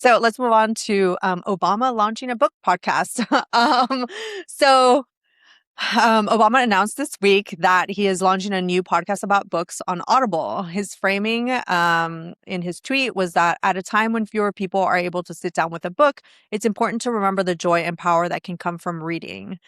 So let's move on to Obama launching a book podcast. um, so Obama announced this week that he is launching a new podcast about books on Audible. His framing in his tweet was that at a time when fewer people are able to sit down with a book, it's important to remember the joy and power that can come from reading.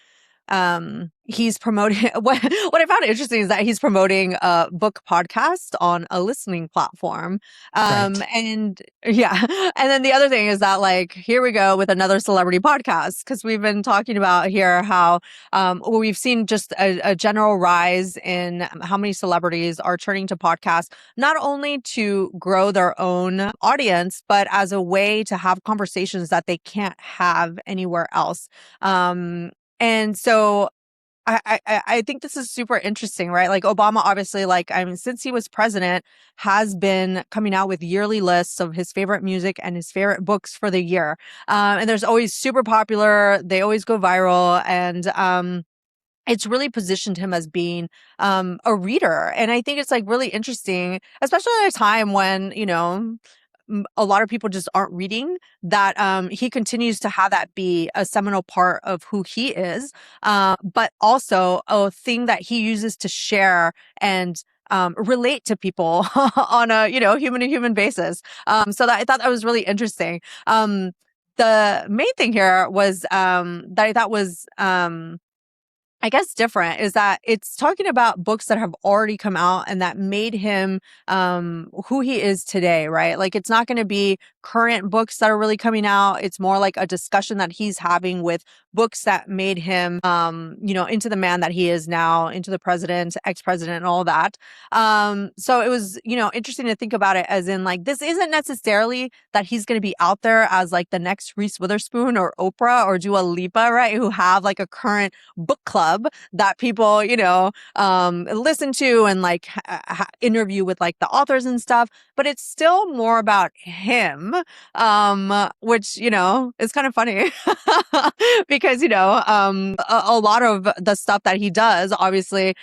He's promoting what I found interesting is that he's promoting a book podcast on a listening platform. Right. And yeah. And then the other thing is that, like, here we go with another celebrity podcast, because we've been talking about here how we've seen just a general rise in how many celebrities are turning to podcasts, not only to grow their own audience, but as a way to have conversations that they can't have anywhere else. And so I think this is super interesting, right? Like, Obama, obviously, like, I mean, since he was president, has been coming out with yearly lists of his favorite music and his favorite books for the year. And there's always super popular. They always go viral. And it's really positioned him as being a reader. And I think it's like really interesting, especially at a time when, a lot of people just aren't reading, that he continues to have that be a seminal part of who he is, but also a thing that he uses to share and relate to people on a human to human basis. So that I thought that was really interesting. The main thing here was that I thought was I guess different, is that it's talking about books that have already come out and that made him who he is today, right? Like, it's not going to be current books that are really coming out. It's more like a discussion that he's having with books that made him into the man that he is now, into the president, ex-president, and all that. So it was, interesting to think about it as in, like, this isn't necessarily that he's going to be out there as like the next Reese Witherspoon or Oprah or Dua Lipa, right? Who have like a current book club that people, listen to and like interview with like the authors and stuff. But it's still more about him, which, is kind of funny because, a lot of the stuff that he does obviously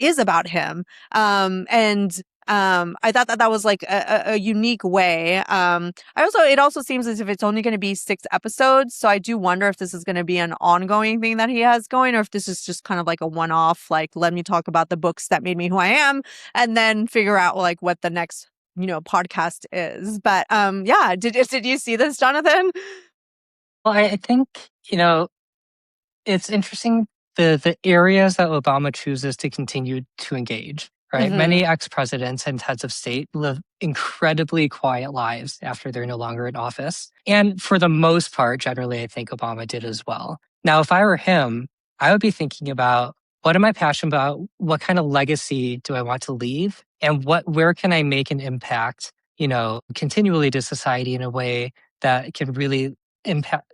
is about him. And I thought that was like a unique way. It also seems as if it's only going to be 6 episodes. So I do wonder if this is going to be an ongoing thing that he has going, or if this is just kind of like a one-off, like, let me talk about the books that made me who I am, and then figure out like what the next, podcast is. But yeah, did you see this, Jonathan? Well, I think, you know, it's interesting the areas that Obama chooses to continue to engage, right? Mm-hmm. Many ex-presidents and heads of state live incredibly quiet lives after they're no longer in office. And for the most part, generally, I think Obama did as well. Now, if I were him, I would be thinking about, what am I passionate about? What kind of legacy do I want to leave? And where can I make an impact, continually to society in a way that can really impact,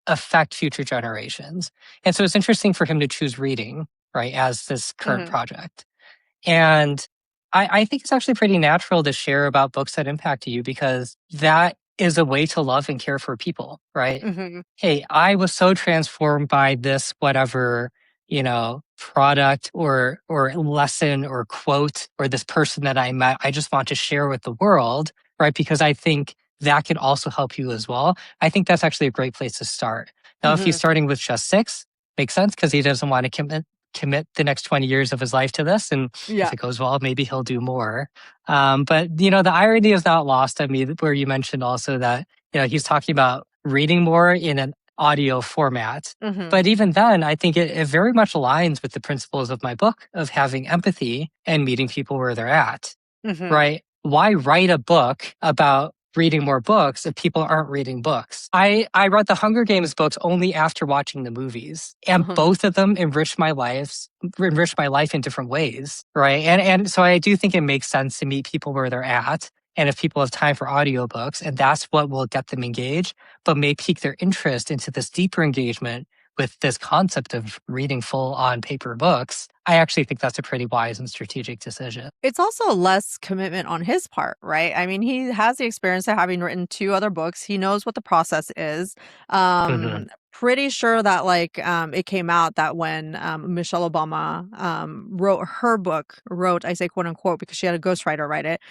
affect future generations. And so it's interesting for him to choose reading, right, as this current Mm-hmm. project. And I think it's actually pretty natural to share about books that impact you, because that is a way to love and care for people, right? Mm-hmm. Hey, I was so transformed by this whatever, product or lesson or quote, or this person that I met. I just want to share with the world, right? Because I think that can also help you as well. I think that's actually a great place to start. Now, if he's Mm-hmm. starting with just 6, makes sense, because he doesn't want to commit the next 20 years of his life to this. And Yeah. if it goes well, maybe he'll do more. But, the irony is not lost on me, where you mentioned also that, he's talking about reading more in an audio format. Mm-hmm. But even then, I think it very much aligns with the principles of my book of having empathy and meeting people where they're at, Mm-hmm. right? Why write a book about reading more books if people aren't reading books? I read the Hunger Games books only after watching the movies, and Uh-huh. both of them enriched my life in different ways, right? And so I do think it makes sense to meet people where they're at. And if people have time for audiobooks, and that's what will get them engaged, but may pique their interest into this deeper engagement with this concept of reading full on paper books, I actually think that's a pretty wise and strategic decision. It's also less commitment on his part, right? I mean, he has the experience of having written 2 other books. He knows what the process is. Mhm. pretty sure that it came out that when Michelle Obama wrote her book, wrote, I say quote unquote because she had a ghostwriter write it,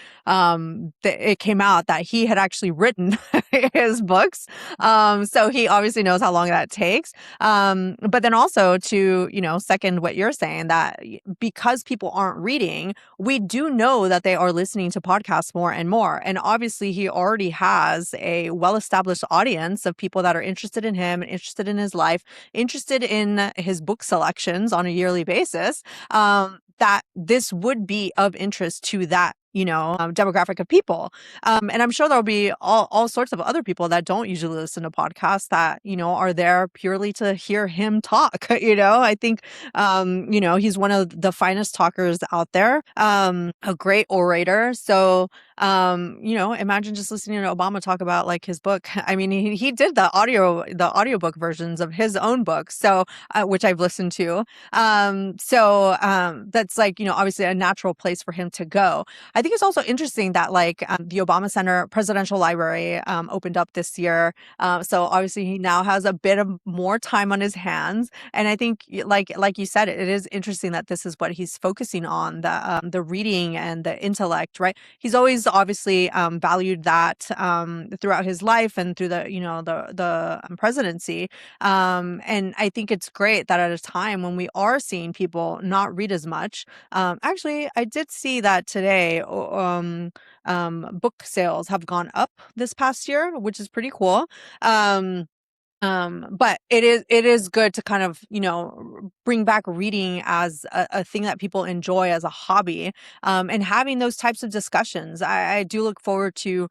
it came out that he had actually written his books. So he obviously knows how long that takes. But then also to, second what you're saying, that because people aren't reading, we do know that they are listening to podcasts more and more. And obviously, he already has a well established audience of people that are interested in him, interested in his life, interested in his book selections on a yearly basis. That this would be of interest to that demographic of people. And I'm sure there'll be all sorts of other people that don't usually listen to podcasts that, are there purely to hear him talk. I think, he's one of the finest talkers out there, a great orator. So, imagine just listening to Obama talk about like his book. I mean, he did the audiobook versions of his own books. So, which I've listened to. That's like, obviously a natural place for him to go. I think it's also interesting that the Obama Center Presidential Library opened up this year. So obviously he now has a bit of more time on his hands. And I think like you said, it is interesting that this is what he's focusing on, the reading and the intellect, right? He's always obviously valued that throughout his life and through the presidency. And I think it's great that at a time when we are seeing people not read as much, actually, I did see that today. Book sales have gone up this past year, which is pretty cool. But it is good to kind of, bring back reading as a thing that people enjoy as a hobby, and having those types of discussions. I do look forward to,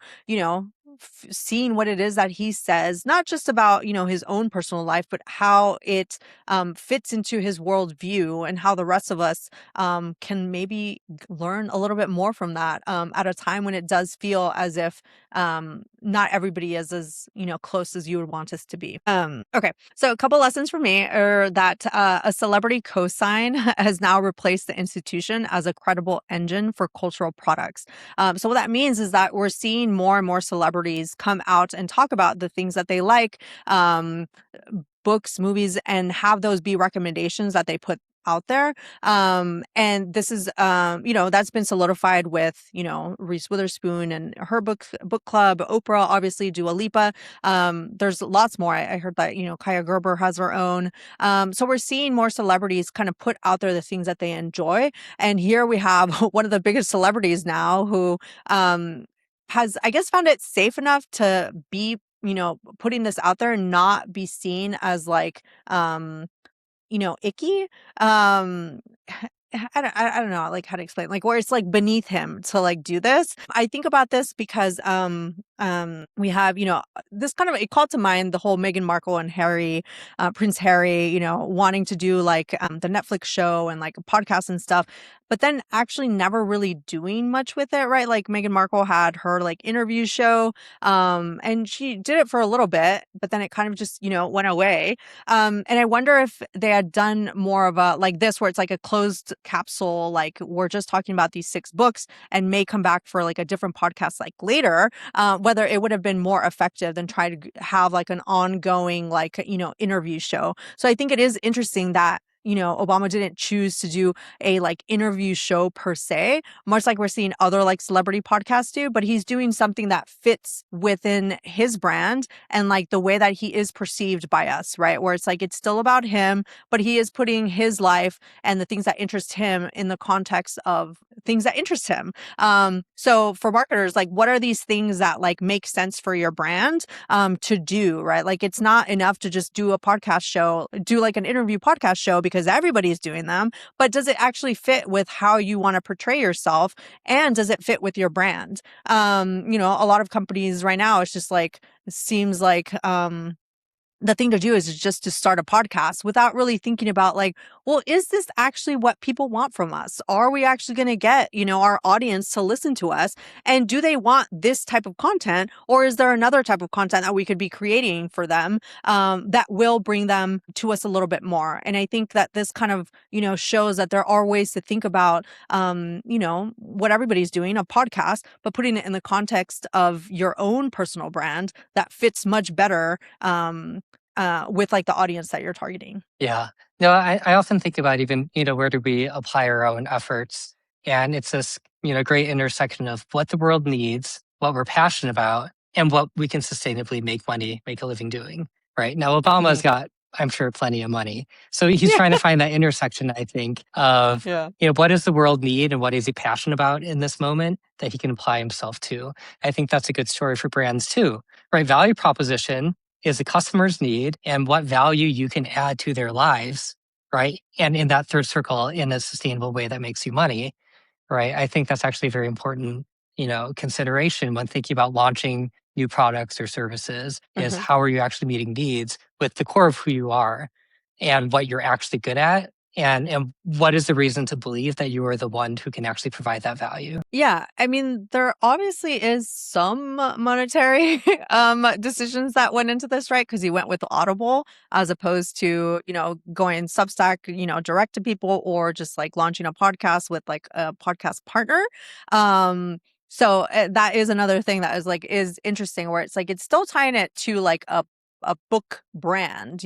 seeing what it is that he says, not just about, his own personal life, but how it fits into his worldview and how the rest of us can maybe learn a little bit more from that at a time when it does feel as if not everybody is as close as you would want us to be. Okay, so a couple lessons for me are that a celebrity cosign has now replaced the institution as a credible engine for cultural products. So what that means is that we're seeing more and more celebrities come out and talk about the things that they like, books, movies, and have those be recommendations that they put out there. And this is, that's been solidified with, Reese Witherspoon and her book club, Oprah, obviously, Dua Lipa. There's lots more. I heard that, Kaya Gerber has her own. So we're seeing more celebrities kind of put out there the things that they enjoy. And here we have one of the biggest celebrities now who has, I guess, found it safe enough to be, putting this out there and not be seen as icky. Um, I don't know like how to explain, like where it's like beneath him to like do this. I think about this because we have, this kind of, it called to mind the whole Meghan Markle and Harry, Prince Harry, wanting to do the Netflix show and like a podcast and stuff, but then actually never really doing much with it, right? Like Meghan Markle had her like interview show, and she did it for a little bit, but then it kind of just, went away. And I wonder if they had done more of a like this, where it's like a closed capsule, like we're just talking about these 6 books and may come back for like a different podcast like later, whether it would have been more effective than trying to have like an ongoing interview show. So I think it is interesting that Obama didn't choose to do a like interview show per se, much like we're seeing other like celebrity podcasts do, but he's doing something that fits within his brand and like the way that he is perceived by us, right? Where it's like, it's still about him, but he is putting his life and the things that interest him in the context of things that interest him. So for marketers, like what are these things that like make sense for your brand to do, right? Like it's not enough to just do a podcast show, do like an interview podcast show because everybody's doing them, but does it actually fit with how you want to portray yourself? And does it fit with your brand? A lot of companies right now, it's just like, it seems like, the thing to do is just to start a podcast without really thinking about like, well, is this actually what people want from us? Are we actually going to get, our audience to listen to us? And do they want this type of content? Or is there another type of content that we could be creating for them that will bring them to us a little bit more? And I think that this kind of, shows that there are ways to think about, what everybody's doing, a podcast, but putting it in the context of your own personal brand that fits much better with like the audience that you're targeting. Yeah. No, I often think about even, where do we apply our own efforts? And it's this, great intersection of what the world needs, what we're passionate about, and what we can sustainably make money, make a living doing. Right. Now, Mhm. Obama's got, I'm sure, plenty of money. So he's Yeah. trying to find that intersection, I think, of, Yeah. what does the world need and what is he passionate about in this moment that he can apply himself to? I think that's a good story for brands too. Right. Value proposition is the customer's need and what value you can add to their lives, right? And in that third circle, in a sustainable way that makes you money, right? I think that's actually a very important, consideration when thinking about launching new products or services is Mhm. how are you actually meeting needs with the core of who you are and what you're actually good at and what is the reason to believe that you are the one who can actually provide that value. Yeah, I mean, there obviously is some monetary decisions that went into this, right? Because he went with Audible as opposed to, going Substack, direct to people or just like launching a podcast with like a podcast partner. Um, so that is another thing that is interesting where it's like it's still tying it to like a book brand,